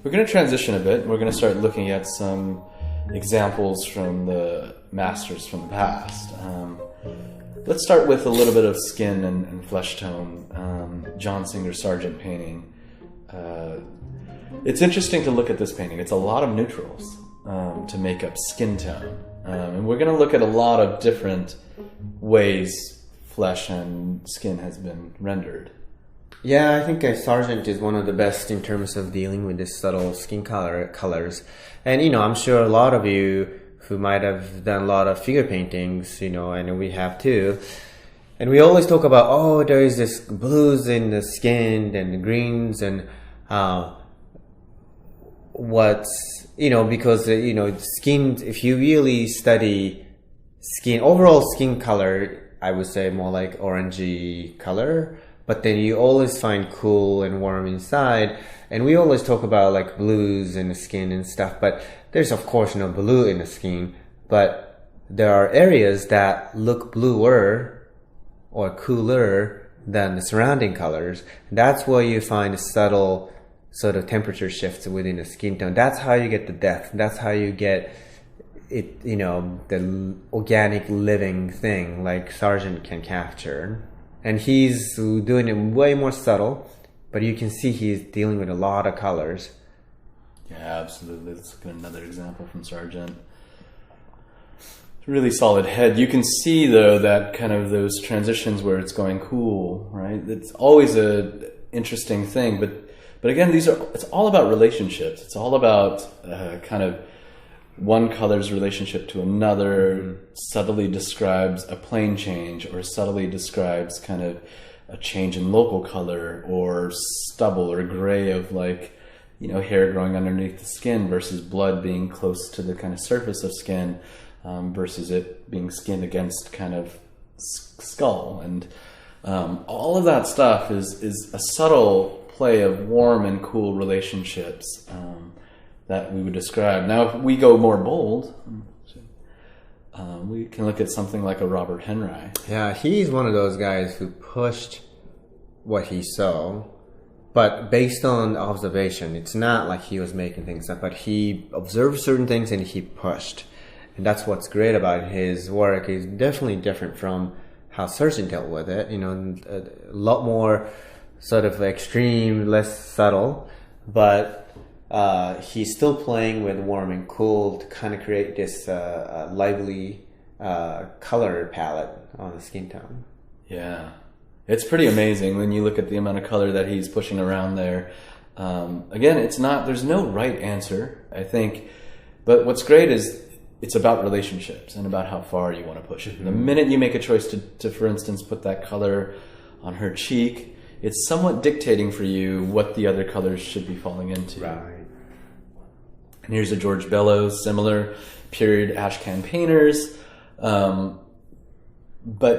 We're going to transition a bit. We're going to start looking at some examples from the masters from the past. Let's start with a little bit of skin and flesh tone. John Singer Sargent painting. It's interesting to look at this painting. It's a lot of neutrals to make up skin tone. And we're going to look at a lot of different ways flesh and skin has been rendered. Yeah, I think Sargent is one of the best in terms of dealing with this subtle skin colors. And, I'm sure a lot of you who might have done a lot of figure paintings, and we have too. And we always talk about, there is this blues in the skin and the greens and because, skin, if you really study skin, overall skin color, I would say more like orangey color. But then you always find cool and warm inside. And we always talk about like blues in the skin and stuff. But there's of course no blue in the skin. But there are areas that look bluer or cooler than the surrounding colors. That's where you find the subtle sort of temperature shifts within the skin tone. That's how you get the depth. That's how you get it, the organic living thing like Sargent can capture. And he's doing it way more subtle, but you can see he's dealing with a lot of colors. Yeah, absolutely. Let's look at another example from Sargent. Really solid head. You can see, though, that kind of those transitions where it's going cool, right? It's always a interesting thing, but again, it's all about relationships. It's all about kind of one color's relationship to another subtly describes a plane change or subtly describes kind of a change in local color or stubble or gray of hair growing underneath the skin versus blood being close to the kind of surface of skin versus it being skin against kind of skull. And all of that stuff is a subtle play of warm and cool relationships that we would describe. Now, if we go more bold, we can look at something like a Robert Henry. Yeah, he's one of those guys who pushed what he saw, but based on observation. It's not like he was making things up, but he observed certain things and he pushed. And that's what's great about his work. Is definitely different from how Sargent dealt with it. A lot more sort of extreme, less subtle, but he's still playing with warm and cool to kind of create this lively color palette on the skin tone. Yeah, it's pretty amazing when you look at the amount of color that he's pushing around there. Again, there's no right answer, I think, but what's great is it's about relationships and about how far you want to push it. Mm-hmm. The minute you make a choice to, for instance, put that color on her cheek, it's somewhat dictating for you what the other colors should be falling into. Right. And here's a George Bellows, similar period Ashcan painters. But,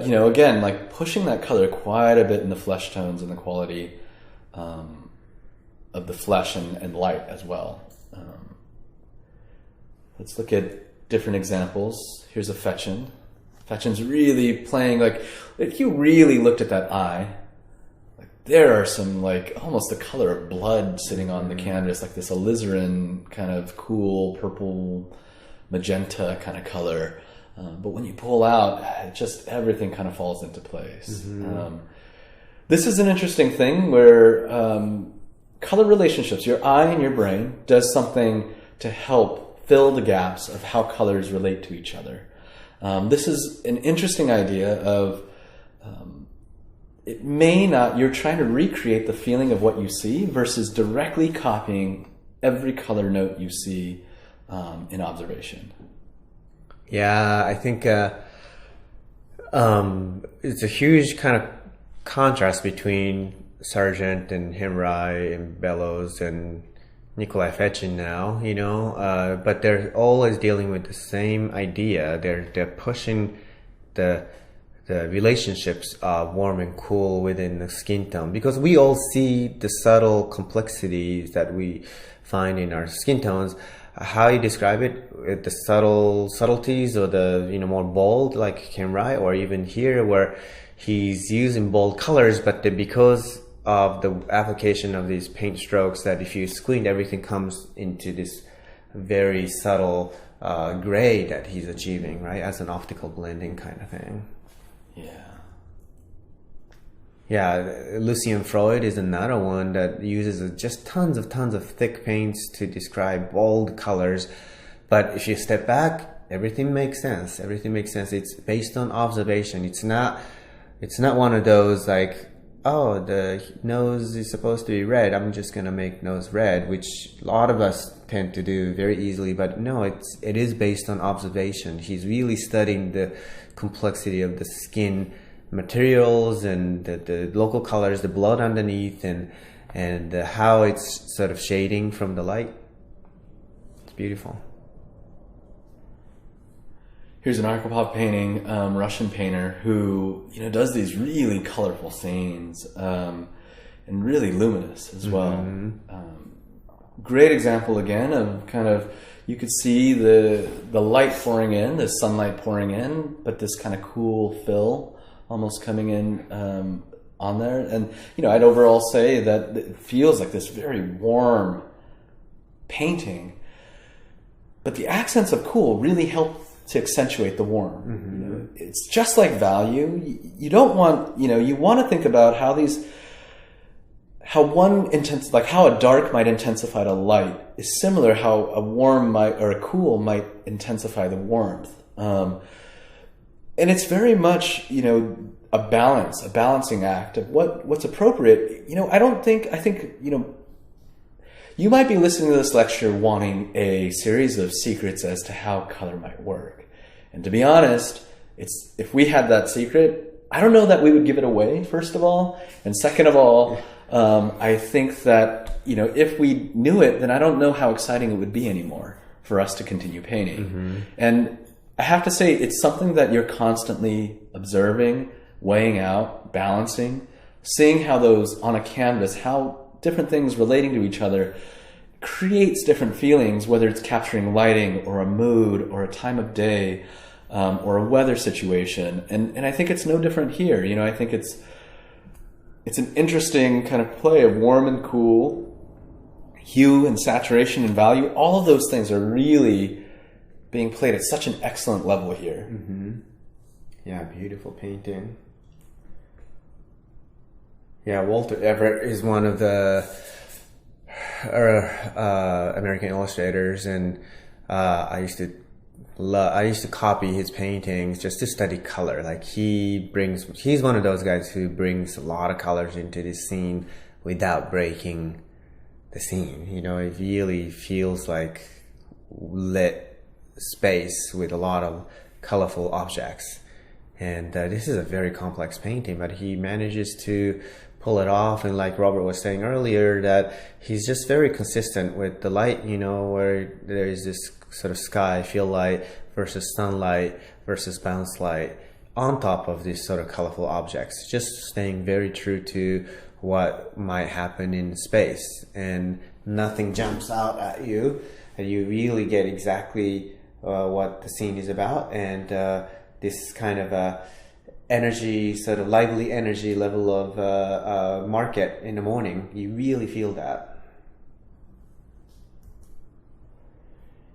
again, like pushing that color quite a bit in the flesh tones and the quality of the flesh and light as well. Let's look at different examples. Here's a Fetchin. Fetchin's really playing, if you really looked at that eye, there are some almost the color of blood sitting on the canvas, like this alizarin kind of cool purple magenta kind of color. But when you pull out, everything kind of falls into place. Mm-hmm. This is an interesting thing where color relationships, your eye and your brain does something to help fill the gaps of how colors relate to each other. This is an interesting idea of it may not, you're trying to recreate the feeling of what you see versus directly copying every color note you see in observation. Yeah, I think it's a huge kind of contrast between Sargent and Henry and Bellows and Nikolai Fetchin now, but they're always dealing with the same idea. They're pushing the relationships of warm and cool within the skin tone, because we all see the subtle complexities that we find in our skin tones. How you describe it, the subtleties or the more bold, like Henry, or even here where he's using bold colors, but because of the application of these paint strokes that if you squint, everything comes into this very subtle gray that he's achieving, right? As an optical blending kind of thing. Yeah. Yeah, Lucian Freud is another one that uses just tons of thick paints to describe bold colors. But if you step back, everything makes sense. Everything makes sense. It's based on observation. It's not one of those like, oh, the nose is supposed to be red, I'm just gonna make nose red, which a lot of us tend to do very easily. But no, it is based on observation. He's really studying the complexity of the skin materials and the local colors, the blood underneath, and how it's sort of shading from the light. It's beautiful. Here's an Arkhipov painting, Russian painter who does these really colorful scenes and really luminous as well. Great example again of kind of, you could see the light pouring in, the sunlight pouring in, but this kind of cool fill almost coming in on there. And, I'd overall say that it feels like this very warm painting, but the accents of cool really help to accentuate the warm. It's just like value. You don't want, you want to think about how how a dark might intensify the light is similar how a warm or a cool might intensify the warmth. And it's very much, a balancing act of what's appropriate. I think, you might be listening to this lecture wanting a series of secrets as to how color might work. And to be honest, if we had that secret, I don't know that we would give it away, first of all. And second of all, I think that, if we knew it, then I don't know how exciting it would be anymore for us to continue painting. And I have to say, it's something that you're constantly observing, weighing out, balancing, seeing how those on a canvas, how different things relating to each other creates different feelings, whether it's capturing lighting or a mood or a time of day or a weather situation. And I think it's no different here. I think it's an interesting kind of play of warm and cool, hue and saturation and value. All of those things are really being played at such an excellent level here. Yeah, beautiful painting. Yeah, Walter Everett is one of the American illustrators, and I used to copy his paintings just to study color. Like he's one of those guys who brings a lot of colors into this scene without breaking the scene. It really feels like lit space with a lot of colorful objects. And this is a very complex painting, but he manages to pull it off. And like Robert was saying earlier, that he's just very consistent with the light, where there is this sort of sky feel light versus sunlight versus bounce light on top of these sort of colorful objects, just staying very true to what might happen in space, and nothing jumps out at you, and you really get exactly what the scene is about. And this kind of energy, sort of lively energy level of market in the morning, you really feel that.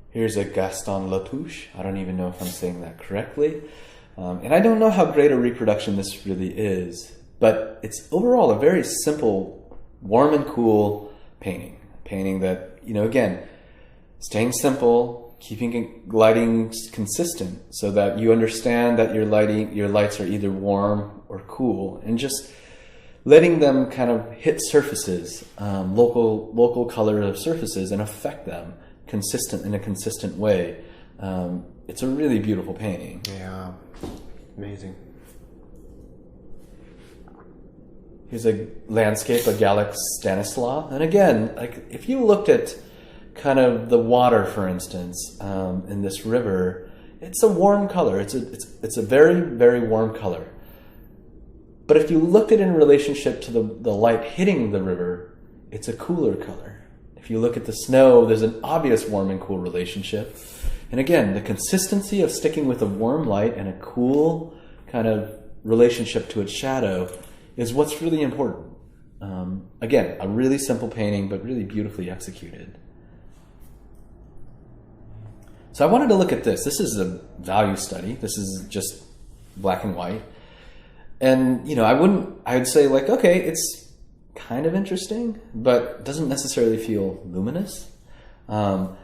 Here's a Gaston Latouche. I don't even know if I'm saying that correctly. And I don't know how great a reproduction this really is, but it's overall a very simple, warm and cool painting. A painting that, again, staying simple, keeping lighting consistent so that you understand that your lights are either warm or cool, and just letting them kind of hit surfaces, local color of surfaces, and affect them in a consistent way. It's a really beautiful painting. Yeah, amazing. Here's a landscape of Galek Stanislaw, and again, like if you looked at kind of the water, for instance, in this river, it's a warm color. It's a very, very warm color. But if you looked at it in relationship to the light hitting the river, it's a cooler color. If you look at the snow, there's an obvious warm and cool relationship. And again, the consistency of sticking with a warm light and a cool kind of relationship to its shadow is what's really important. Again, a really simple painting, but really beautifully executed. So I wanted to look at this. This is a value study. This is just black and white. And, I would say like, okay, it's kind of interesting, but doesn't necessarily feel luminous. But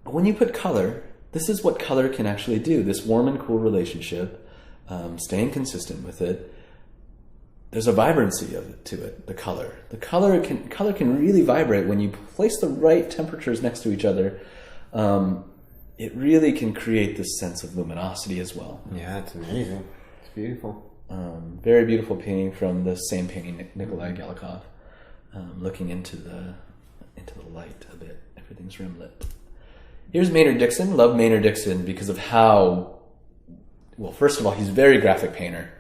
when you put color, this is what color can actually do. This warm and cool relationship, staying consistent with it. There's a vibrancy to it, the color. The color can really vibrate when you place the right temperatures next to each other. It really can create this sense of luminosity as well. Yeah, it's amazing. It's beautiful. Very beautiful painting from the same painting, Nikolai Galikov, looking into the light a bit. Everything's rim lit. Here's Maynard Dixon. Love Maynard Dixon because of how, well, first of all, he's a very graphic painter.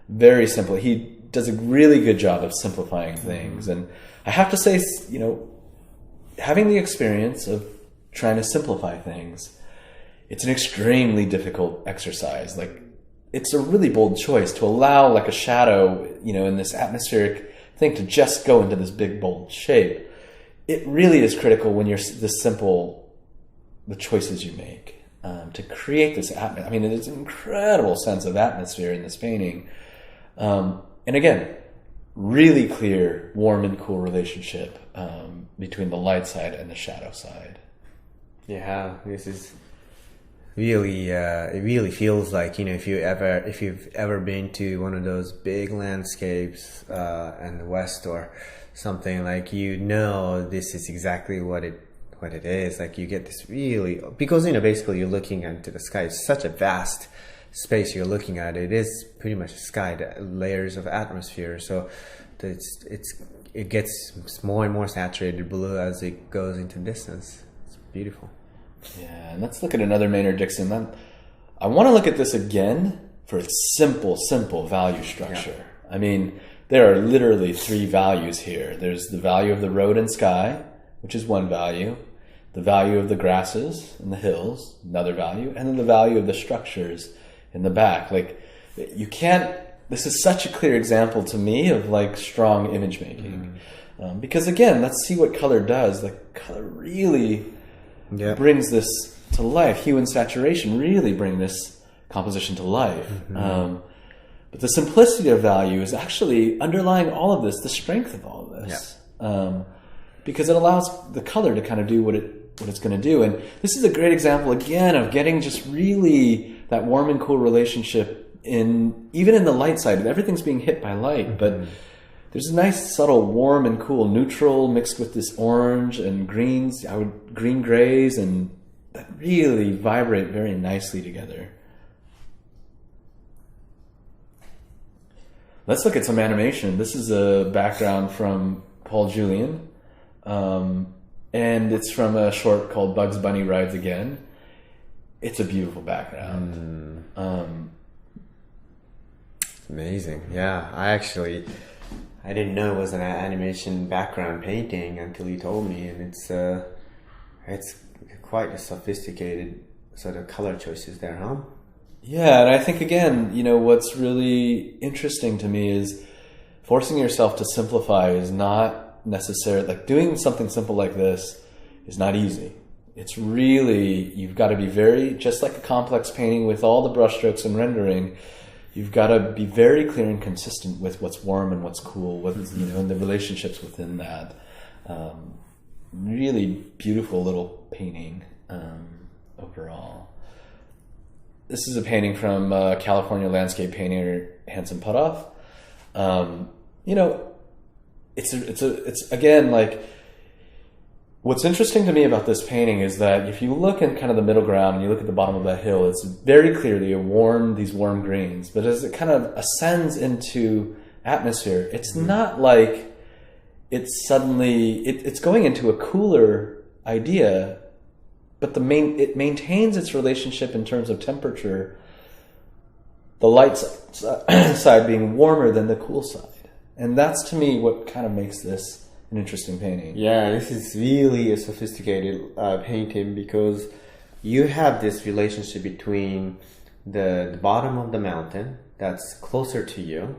Very simple. He does a really good job of simplifying things. And I have to say, having the experience of trying to simplify things, it's an extremely difficult exercise. Like, it's a really bold choice to allow like a shadow, in this atmospheric thing to just go into this big, bold shape. It really is critical when you're this simple, the choices you make to create this atmosphere. I mean, it's an incredible sense of atmosphere in this painting. And again, really clear, warm and cool relationship between the light side and the shadow side. Yeah, this is really, it really feels like, if you've ever been to one of those big landscapes in the West or something, like, this is exactly what it is. Like, you get this really, because, basically you're looking into the sky. It's such a vast space you're looking at. It is pretty much a sky, layers of atmosphere. So it gets more and more saturated blue as it goes into distance. It's beautiful. Yeah, and let's look at another Maynard Dixon. I want to look at this again for its simple value structure. Yeah. I mean, there are literally 3 values here. There's the value of the road and sky, which is one value. The value of the grasses and the hills, another value. And then the value of the structures in the back. Like, this is such a clear example to me of like strong image making. Because again, let's see what color does. Like, color really brings this to life. Hue and saturation really bring this composition to life. But the simplicity of value is actually underlying all of this, the strength of all of this. Yeah. Because it allows the color to kind of do what it's going to do. And this is a great example, again, of getting just really that warm and cool relationship even in the light side. Everything's being hit by light, but there's a nice subtle warm and cool neutral mixed with this orange and greens, green grays, and that really vibrate very nicely together. Let's look at some animation. This is a background from Paul Julian, and it's from a short called Bugs Bunny Rides Again. It's a beautiful background. Amazing. Yeah, I didn't know it was an animation background painting until you told me, and it's quite a sophisticated sort of color choices there, huh? Yeah, and I think again, what's really interesting to me is forcing yourself to simplify is not necessarily, like, doing something simple like this is not easy. It's really, you've got to be very, just like a complex painting with all the brushstrokes and rendering, you've got to be very clear and consistent with what's warm and what's cool, and the relationships within that. Really beautiful little painting overall. This is a painting from California landscape painter Hanson Putoff. It's again, like, what's interesting to me about this painting is that if you look in kind of the middle ground and you look at the bottom of that hill, it's very clearly these warm greens. But as it kind of ascends into atmosphere, it's not like it's suddenly, it's going into a cooler idea, but it maintains its relationship in terms of temperature, the light side being warmer than the cool side. And that's, to me, what kind of makes this an interesting painting. Yeah, this is really a sophisticated painting because you have this relationship between the bottom of the mountain that's closer to you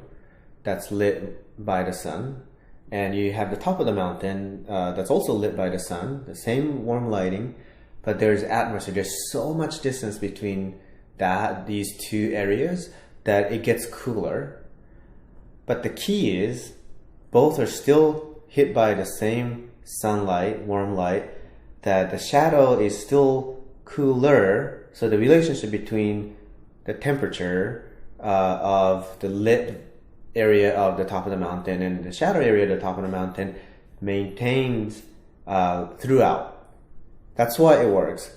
that's lit by the sun, and you have the top of the mountain that's also lit by the sun, the same warm lighting, but there's atmosphere. There's so much distance between these two areas that it gets cooler. But the key is both are still hit by the same sunlight, warm light, that the shadow is still cooler. So the relationship between the temperature of the lit area of the top of the mountain and the shadow area of the top of the mountain maintains throughout. That's why it works.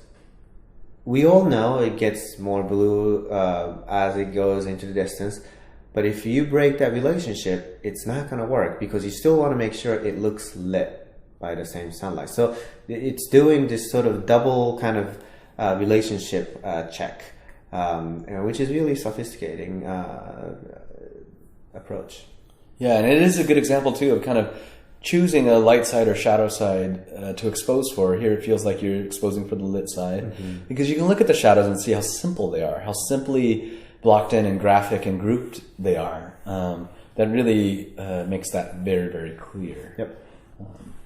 We all know it gets more blue as it goes into the distance, but if you break that relationship, it's not going to work because you still want to make sure it looks lit by the same sunlight. So it's doing this sort of double kind of relationship check, which is really sophisticating approach. Yeah, and it is a good example too of kind of choosing a light side or shadow side to expose for. Here it feels like you're exposing for the lit side, because you can look at the shadows and see how simple they are, how simply blocked in and graphic and grouped they are. That really makes that very, very clear. Yep.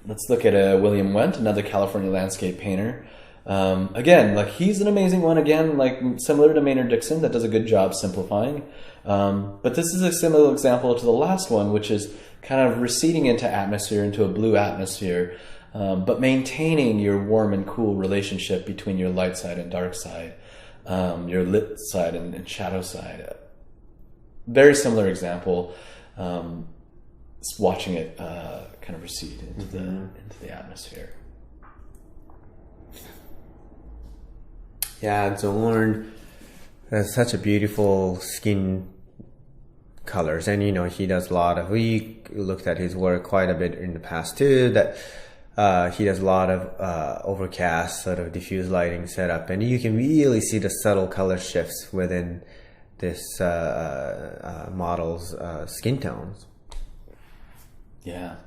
Let's look at William Wendt, another California landscape painter. Again, like he's an amazing one. Again, like similar to Maynard Dixon, that does a good job simplifying. But this is a similar example to the last one, which is kind of receding into atmosphere, into a blue atmosphere, but maintaining your warm and cool relationship between your light side and dark side, your lit side and shadow side. Very similar example. Watching it kind of recede into the atmosphere. Yeah, Zorn has such a beautiful skin colors, and he does a lot of. We looked at his work quite a bit in the past too. That he does a lot of overcast, sort of diffuse lighting setup, and you can really see the subtle color shifts within this model's skin tones. Yeah.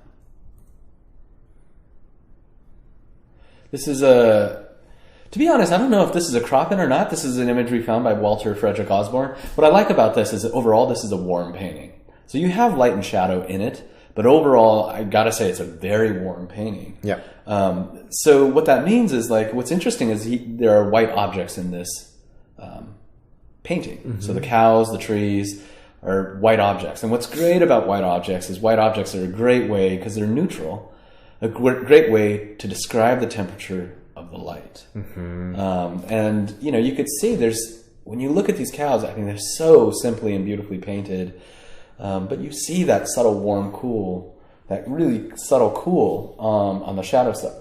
This is to be honest, I don't know if this is a crop-in or not. This is an imagery found by Walter Frederick Osborne. What I like about this is that overall this is a warm painting. So you have light and shadow in it, but overall I gotta say it's a very warm painting. Yeah. So what that means is, like, what's interesting is there are white objects in this painting. So the cows, the trees are white objects. And what's great about white objects is white objects are a great way, because they're neutral, a great way to describe the temperature of the light. And you could see when you look at these cows, I mean, they're so simply and beautifully painted, but you see that subtle warm cool, that really subtle cool on the shadow side.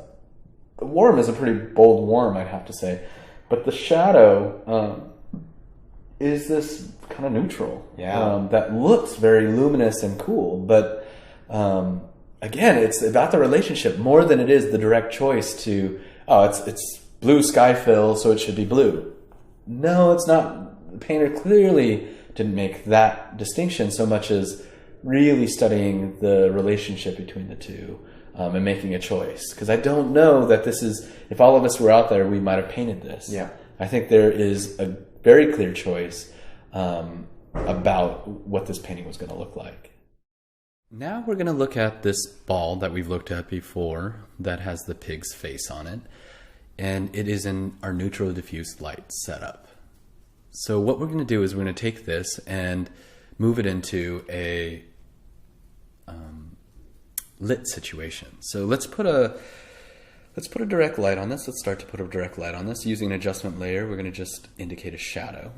The warm is a pretty bold warm, I'd have to say, but the shadow is this kind of neutral, that looks very luminous and cool, but again, it's about the relationship more than it is the direct choice to, it's blue sky fill, so it should be blue. No, it's not. The painter clearly didn't make that distinction so much as really studying the relationship between the two and making a choice. Because I don't know that this is, if all of us were out there, we might have painted this. Yeah. I think there is a very clear choice about what this painting was going to look like. Now we're going to look at this ball that we've looked at before that has the pig's face on it, and it is in our neutral diffuse light setup. So what we're going to do is we're going to take this and move it into a lit situation. So let's put a direct light on this. Let's start to put a direct light on this. Using an adjustment layer, we're going to just indicate a shadow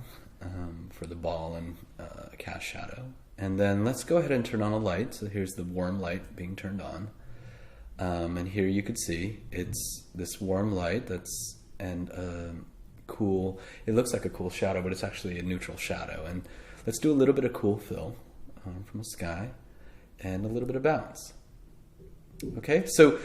for the ball and a cast shadow. And then let's go ahead and turn on a light. So here's the warm light being turned on. And here you could see it's this warm light and cool. It looks like a cool shadow, but it's actually a neutral shadow. And let's do a little bit of cool fill from the sky and a little bit of bounce. Okay, so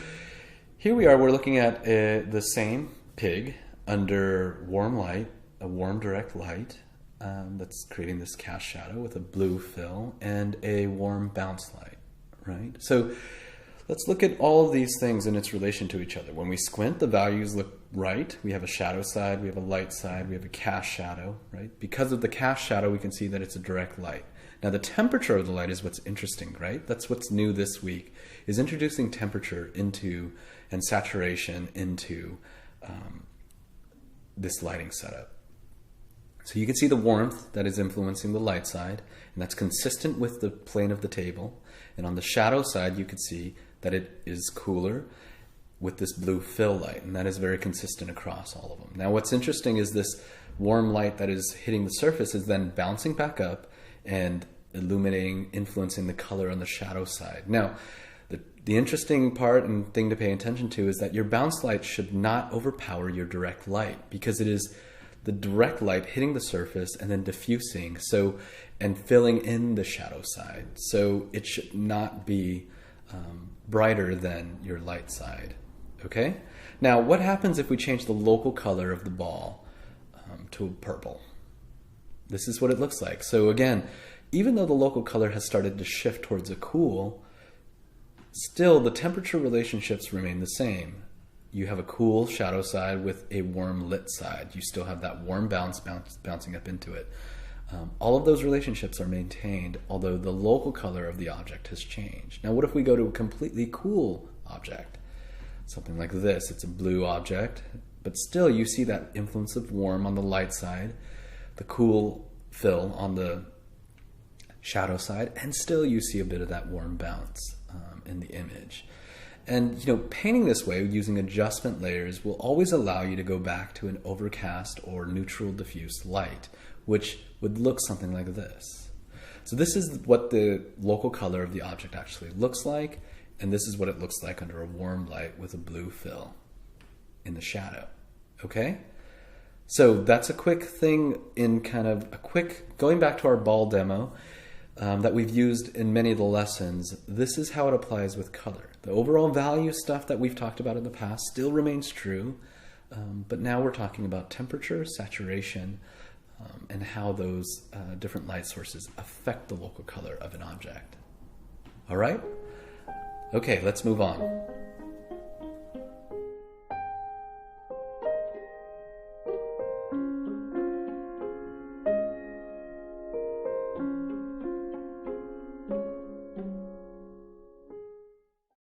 here we are. We're looking at the same pig under warm light, a warm direct light. That's creating this cast shadow with a blue fill and a warm bounce light, right? So let's look at all of these things in its relation to each other. When we squint, the values look right. We have a shadow side, we have a light side, we have a cast shadow, right? Because of the cast shadow, we can see that it's a direct light. Now the temperature of the light is what's interesting, right? That's what's new this week, is introducing temperature into and saturation into this lighting setup. So you can see the warmth that is influencing the light side, and that's consistent with the plane of the table. And on the shadow side, you can see that it is cooler with this blue fill light, and that is very consistent across all of them. Now what's interesting is this warm light that is hitting the surface is then bouncing back up and illuminating, influencing the color on the shadow side. Now, the interesting part and thing to pay attention to is that your bounce light should not overpower your direct light, because it is the direct light hitting the surface and then diffusing, and filling in the shadow side. So it should not be brighter than your light side. Okay? Now, what happens if we change the local color of the ball to purple? This is what it looks like. So again, even though the local color has started to shift towards a cool, still the temperature relationships remain the same. You have a cool shadow side with a warm lit side. You still have that warm bouncing up into it. All of those relationships are maintained, although the local color of the object has changed. Now, what if we go to a completely cool object? Something like this. It's a blue object, but still you see that influence of warm on the light side, the cool fill on the shadow side, and still you see a bit of that warm bounce in the image. And painting this way using adjustment layers will always allow you to go back to an overcast or neutral diffuse light, which would look something like this. So this is what the local color of the object actually looks like, and this is what it looks like under a warm light with a blue fill in the shadow. Okay? So that's a quick thing in going back to our ball demo that we've used in many of the lessons. This is how it applies with color. The overall value stuff that we've talked about in the past still remains true, but now we're talking about temperature, saturation, and how those different light sources affect the local color of an object. All right? Okay, let's move on.